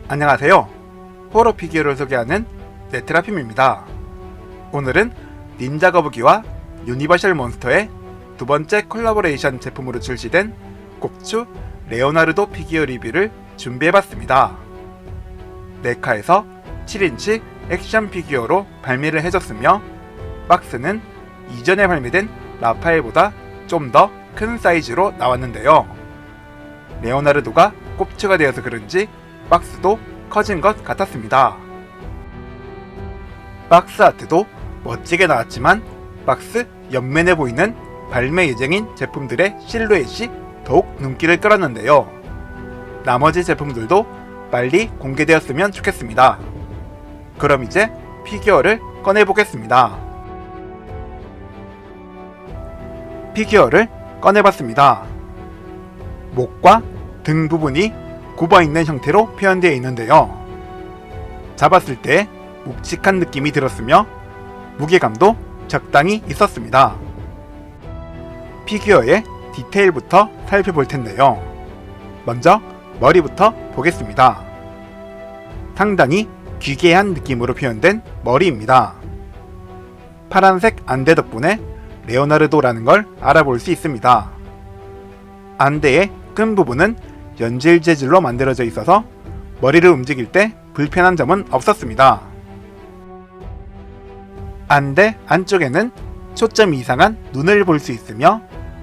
안녕하세요. 호러 피규어를 소개하는 네트라핌입니다. 오늘은 닌자 거북이와 유니버셜 몬스터의 두 번째 콜라보레이션 제품으로 출시된 곱추 레오나르도 피규어 리뷰를 준비해봤습니다. 네카에서 7인치 액션 피규어로 발매를 해줬으며 박스는 이전에 발매된 라파엘보다 좀 더 큰 사이즈로 나왔는데요. 레오나르도가 곱추가 되어서 그런지 박스도 커진 것 같았습니다. 박스 아트도 멋지게 나왔지만 박스 옆면에 보이는 발매 예정인 제품들의 실루엣이 더욱 눈길을 끌었는데요. 나머지 제품들도 빨리 공개되었으면 좋겠습니다. 그럼 이제 피규어를 꺼내보겠습니다. 피규어를 꺼내봤습니다. 목과 등 부분이 굽어있는 형태로 표현되어 있는데요. 잡았을 때 묵직한 느낌이 들었으며 무게감도 적당히 있었습니다. 피규어의 디테일부터 살펴볼 텐데요. 먼저 머리부터 보겠습니다. 상당히 귀괴한 느낌으로 표현된 머리입니다. 파란색 안대 덕분에 레오나르도라는 걸 알아볼 수 있습니다. 안대의 끈 부분은 연질 재질로 만들어져 있어서 머리를 움직일 때 불편한 점은 없었습니다. 안대 안쪽에는 초점 이상한 눈을 볼 수 있으며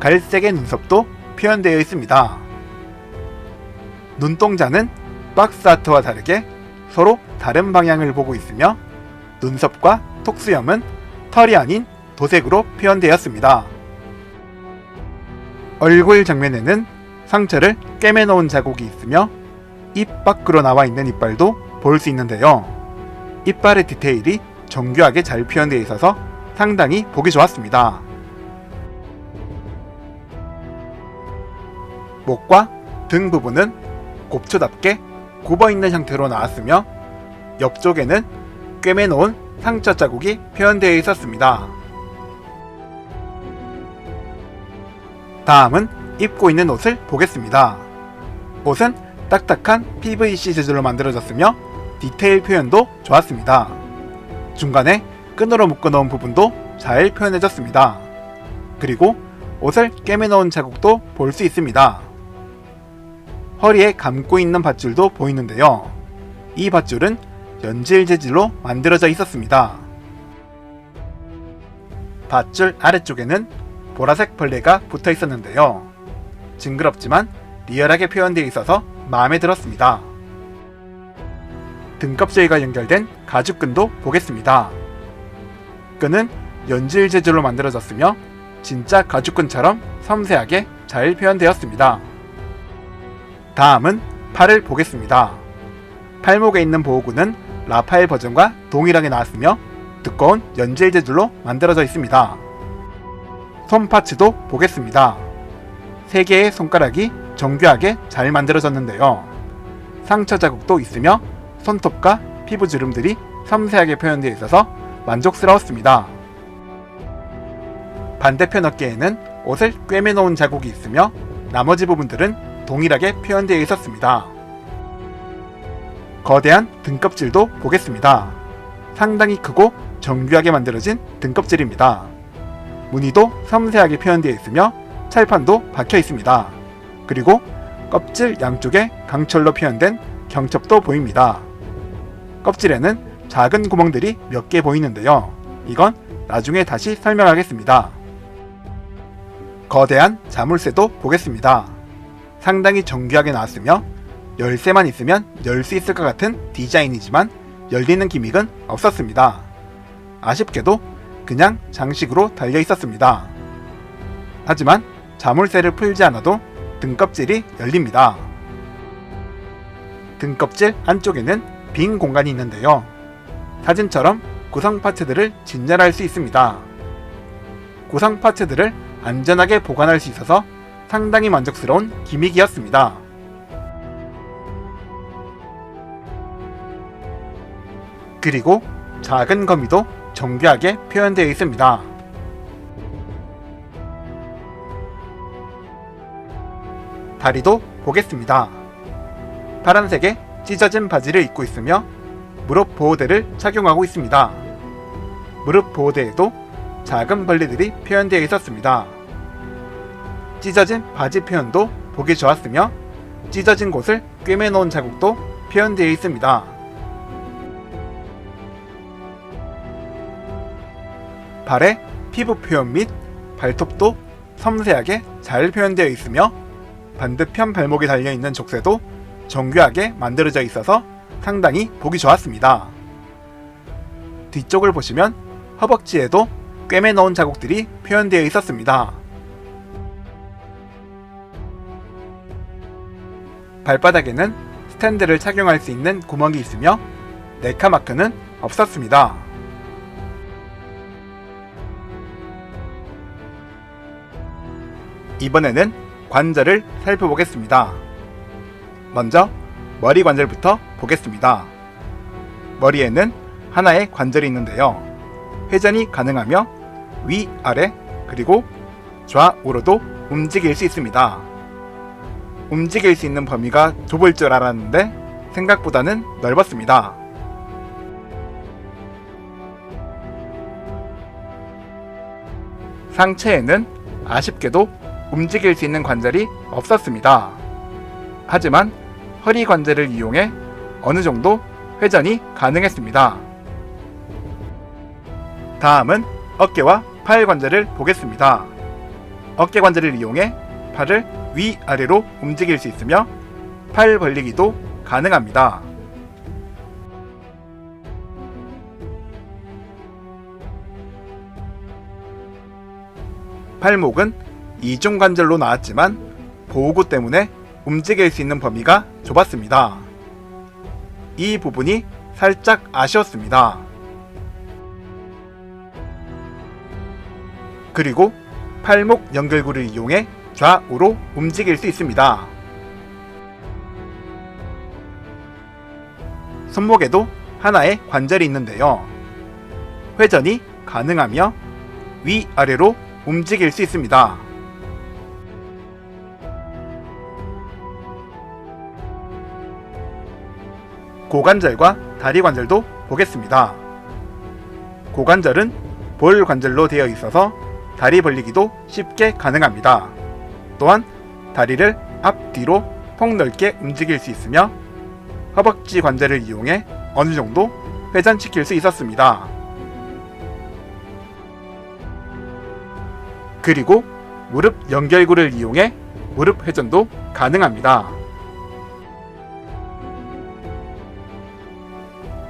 갈색의 눈썹도 표현되어 있습니다. 눈동자는 박스 아트와 다르게 서로 다른 방향을 보고 있으며 눈썹과 톡수염은 털이 아닌 도색으로 표현되었습니다. 얼굴 정면에는 상처를 꿰매놓은 자국이 있으며 입 밖으로 나와 있는 이빨도 볼 수 있는데요. 이빨의 디테일이 정교하게 잘 표현되어 있어서 상당히 보기 좋았습니다. 목과 등 부분은 곱추답게 굽어있는 형태로 나왔으며 옆쪽에는 꿰매놓은 상처 자국이 표현되어 있었습니다. 다음은 입고 있는 옷을 보겠습니다. 옷은 딱딱한 PVC 재질로 만들어졌으며 디테일 표현도 좋았습니다. 중간에 끈으로 묶어놓은 부분도 잘 표현해졌습니다. 그리고 옷을 꿰매놓은 자국도 볼 수 있습니다. 허리에 감고 있는 밧줄도 보이는데요. 이 밧줄은 연질 재질로 만들어져 있었습니다. 밧줄 아래쪽에는 보라색 벌레가 붙어 있었는데요. 징그럽지만 리얼하게 표현되어 있어서 마음에 들었습니다. 등껍질과 연결된 가죽끈도 보겠습니다. 끈은 연질 재질로 만들어졌으며 진짜 가죽끈처럼 섬세하게 잘 표현되었습니다. 다음은 팔을 보겠습니다. 팔목에 있는 보호구는 라파엘 버전과 동일하게 나왔으며 두꺼운 연질 재질로 만들어져 있습니다. 손 파츠도 보겠습니다. 3개의 손가락이 정교하게 잘 만들어졌는데요. 상처 자국도 있으며 손톱과 피부 주름들이 섬세하게 표현되어 있어서 만족스러웠습니다. 반대편 어깨에는 옷을 꿰매놓은 자국이 있으며 나머지 부분들은 동일하게 표현되어 있었습니다. 거대한 등껍질도 보겠습니다. 상당히 크고 정교하게 만들어진 등껍질입니다. 무늬도 섬세하게 표현되어 있으며 찰판도 박혀 있습니다. 그리고 껍질 양쪽에 강철로 표현된 경첩도 보입니다. 껍질에는 작은 구멍들이 몇 개 보이는데요. 이건 나중에 다시 설명하겠습니다. 거대한 자물쇠도 보겠습니다. 상당히 정교하게 나왔으며 열쇠만 있으면 열 수 있을 것 같은 디자인이지만 열리는 기믹은 없었습니다. 아쉽게도 그냥 장식으로 달려 있었습니다. 하지만 자물쇠를 풀지 않아도 등껍질이 열립니다. 등껍질 안쪽에는 빈 공간이 있는데요. 사진처럼 구성 파츠들을 진열할 수 있습니다. 구성 파츠들을 안전하게 보관할 수 있어서 상당히 만족스러운 기믹이었습니다. 그리고 작은 거미도 정교하게 표현되어 있습니다. 다리도 보겠습니다. 파란색의 찢어진 바지를 입고 있으며 무릎 보호대를 착용하고 있습니다. 무릎 보호대에도 작은 벌레들이 표현되어 있었습니다. 찢어진 바지 표현도 보기 좋았으며 찢어진 곳을 꿰매놓은 자국도 표현되어 있습니다. 발의 피부 표현 및 발톱도 섬세하게 잘 표현되어 있으며 반대편 발목에 달려있는 족쇄도 정교하게 만들어져 있어서 상당히 보기 좋았습니다. 뒤쪽을 보시면 허벅지에도 꿰매 넣은 자국들이 표현되어 있었습니다. 발바닥에는 스탠드를 착용할 수 있는 구멍이 있으며 네카 마크는 없었습니다. 이번에는 관절을 살펴보겠습니다. 먼저 머리 관절부터 보겠습니다. 머리에는 하나의 관절이 있는데요. 회전이 가능하며 위, 아래, 그리고 좌우로도 움직일 수 있습니다. 움직일 수 있는 범위가 좁을 줄 알았는데 생각보다는 넓었습니다. 상체에는 아쉽게도 움직일 수 있는 관절이 없었습니다. 하지만 허리 관절을 이용해 어느 정도 회전이 가능했습니다. 다음은 어깨와 팔 관절을 보겠습니다. 어깨 관절을 이용해 팔을 위아래로 움직일 수 있으며 팔 벌리기도 가능합니다. 팔목은 이중관절로 나왔지만 보호구 때문에 움직일 수 있는 범위가 좁았습니다. 이 부분이 살짝 아쉬웠습니다. 그리고 팔목 연결구를 이용해 좌우로 움직일 수 있습니다. 손목에도 하나의 관절이 있는데요. 회전이 가능하며 위아래로 움직일 수 있습니다. 고관절과 다리 관절도 보겠습니다. 고관절은 볼 관절로 되어 있어서 다리 벌리기도 쉽게 가능합니다. 또한 다리를 앞뒤로 폭넓게 움직일 수 있으며 허벅지 관절을 이용해 어느 정도 회전시킬 수 있었습니다. 그리고 무릎 연결구를 이용해 무릎 회전도 가능합니다.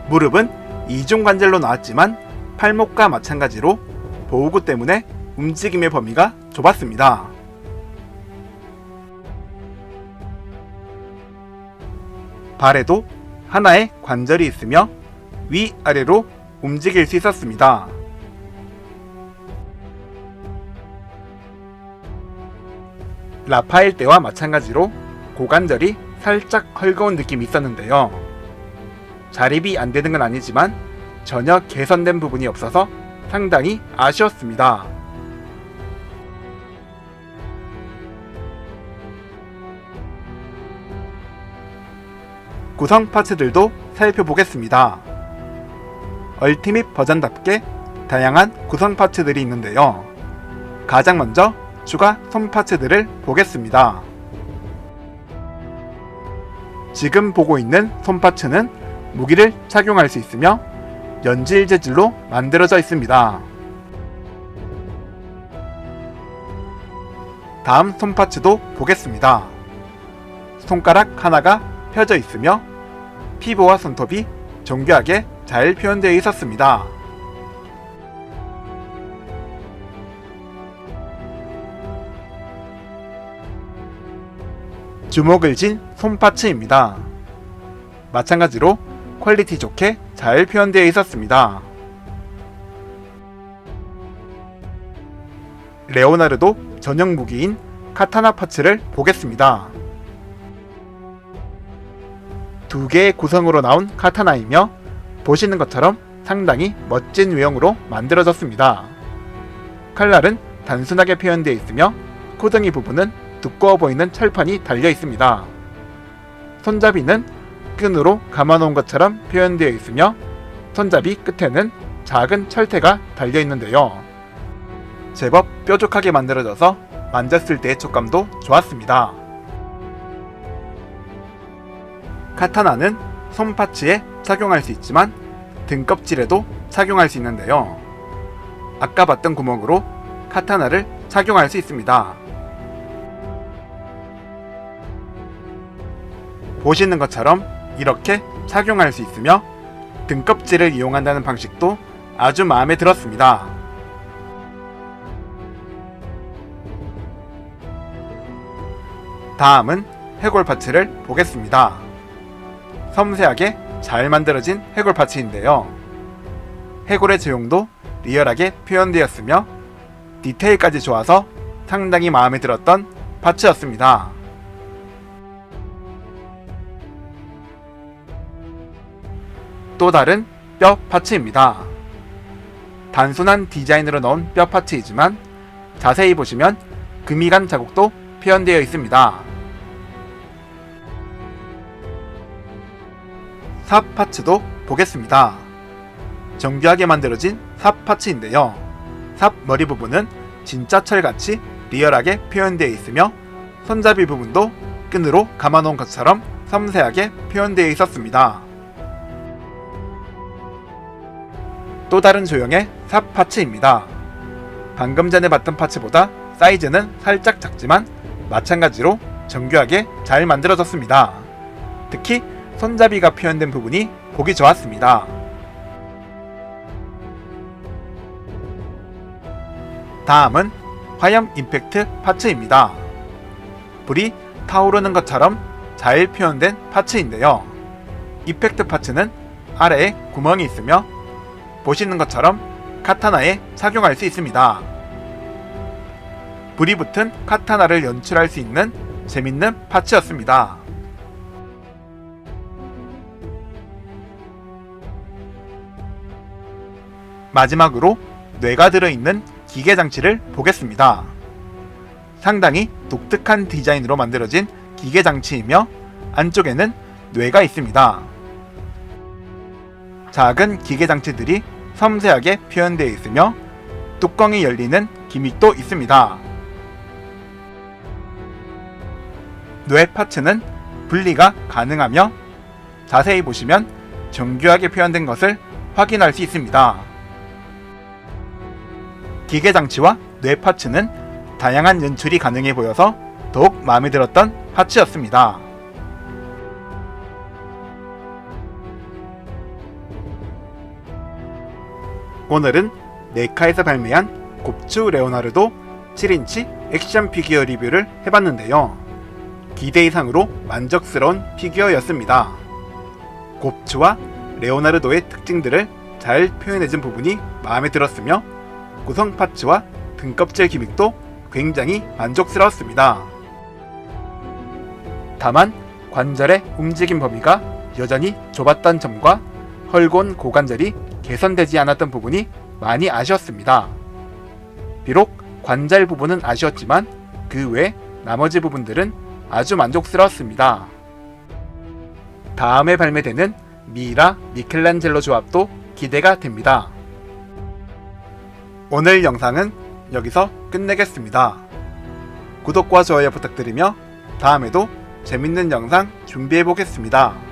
무릎은 이중관절로 나왔지만 팔목과 마찬가지로 보호구 때문에 움직임의 범위가 좁았습니다. 발에도 하나의 관절이 있으며 위아래로 움직일 수 있었습니다. 라파엘 때와 마찬가지로 고관절이 살짝 헐거운 느낌이 있었는데요. 자립이 안 되는 건 아니지만 전혀 개선된 부분이 없어서 상당히 아쉬웠습니다. 구성 파츠들도 살펴보겠습니다. 얼티밋 버전답게 다양한 구성 파츠들이 있는데요. 가장 먼저 추가 손 파츠들을 보겠습니다. 지금 보고 있는 손 파츠는 무기를 착용할 수 있으며 연질 재질로 만들어져 있습니다. 다음 손 파츠도 보겠습니다. 손가락 하나가 펴져 있으며 피부와 손톱이 정교하게 잘 표현되어 있었습니다. 주먹을 쥔 손 파츠입니다. 마찬가지로 퀄리티 좋게 잘 표현되어 있었습니다. 레오나르도 전용 무기인 카타나 파츠를 보겠습니다. 두 개의 구성으로 나온 카타나이며 보시는 것처럼 상당히 멋진 외형으로 만들어졌습니다. 칼날은 단순하게 표현되어 있으며 코등이 부분은 두꺼워 보이는 철판이 달려 있습니다. 손잡이는 끈으로 감아놓은 것처럼 표현되어 있으며 손잡이 끝에는 작은 철퇴가 달려있는데요. 제법 뾰족하게 만들어져서 만졌을 때의 촉감도 좋았습니다. 카타나는 손 파츠에 착용할 수 있지만 등껍질에도 착용할 수 있는데요. 아까 봤던 구멍으로 카타나를 착용할 수 있습니다. 보시는 것처럼 이렇게 착용할 수 있으며 등껍질을 이용한다는 방식도 아주 마음에 들었습니다. 다음은 해골 파츠를 보겠습니다. 섬세하게 잘 만들어진 해골 파츠인데요. 해골의 제형도 리얼하게 표현되었으며 디테일까지 좋아서 상당히 마음에 들었던 파츠였습니다. 또 다른 뼈 파츠입니다. 단순한 디자인으로 넣은 뼈 파츠이지만 자세히 보시면 금이 간 자국도 표현되어 있습니다. 삽 파츠도 보겠습니다. 정교하게 만들어진 삽 파츠인데요. 삽 머리 부분은 진짜 철같이 리얼하게 표현되어 있으며 손잡이 부분도 끈으로 감아놓은 것처럼 섬세하게 표현되어 있었습니다. 또 다른 조형의 삽 파츠입니다. 방금 전에 봤던 파츠보다 사이즈는 살짝 작지만 마찬가지로 정교하게 잘 만들어졌습니다. 특히 손잡이가 표현된 부분이 보기 좋았습니다. 다음은 화염 임팩트 파츠입니다. 불이 타오르는 것처럼 잘 표현된 파츠인데요. 임팩트 파츠는 아래에 구멍이 있으며 보시는 것처럼 카타나에 착용할 수 있습니다. 불이 붙은 카타나를 연출할 수 있는 재밌는 파츠였습니다. 마지막으로 뇌가 들어있는 기계 장치를 보겠습니다. 상당히 독특한 디자인으로 만들어진 기계 장치이며 안쪽에는 뇌가 있습니다. 작은 기계 장치들이 섬세하게 표현되어 있으며 뚜껑이 열리는 기믹도 있습니다. 뇌 파츠는 분리가 가능하며 자세히 보시면 정교하게 표현된 것을 확인할 수 있습니다. 기계 장치와 뇌 파츠는 다양한 연출이 가능해 보여서 더욱 마음에 들었던 파츠였습니다. 오늘은 네카에서 발매한 곱추 레오나르도 7인치 액션 피규어 리뷰를 해봤는데요. 기대 이상으로 만족스러운 피규어였습니다. 곱추와 레오나르도의 특징들을 잘 표현해준 부분이 마음에 들었으며 구성 파츠와 등껍질 기믹도 굉장히 만족스러웠습니다. 다만 관절의 움직임 범위가 여전히 좁았던 점과 헐고운 고관절이 개선되지 않았던 부분이 많이 아쉬웠습니다. 비록 관절 부분은 아쉬웠지만 그 외 나머지 부분들은 아주 만족스러웠습니다. 다음에 발매되는 미이라 미켈란젤로 조합도 기대가 됩니다. 오늘 영상은 여기서 끝내겠습니다. 구독과 좋아요 부탁드리며 다음에도 재밌는 영상 준비해 보겠습니다.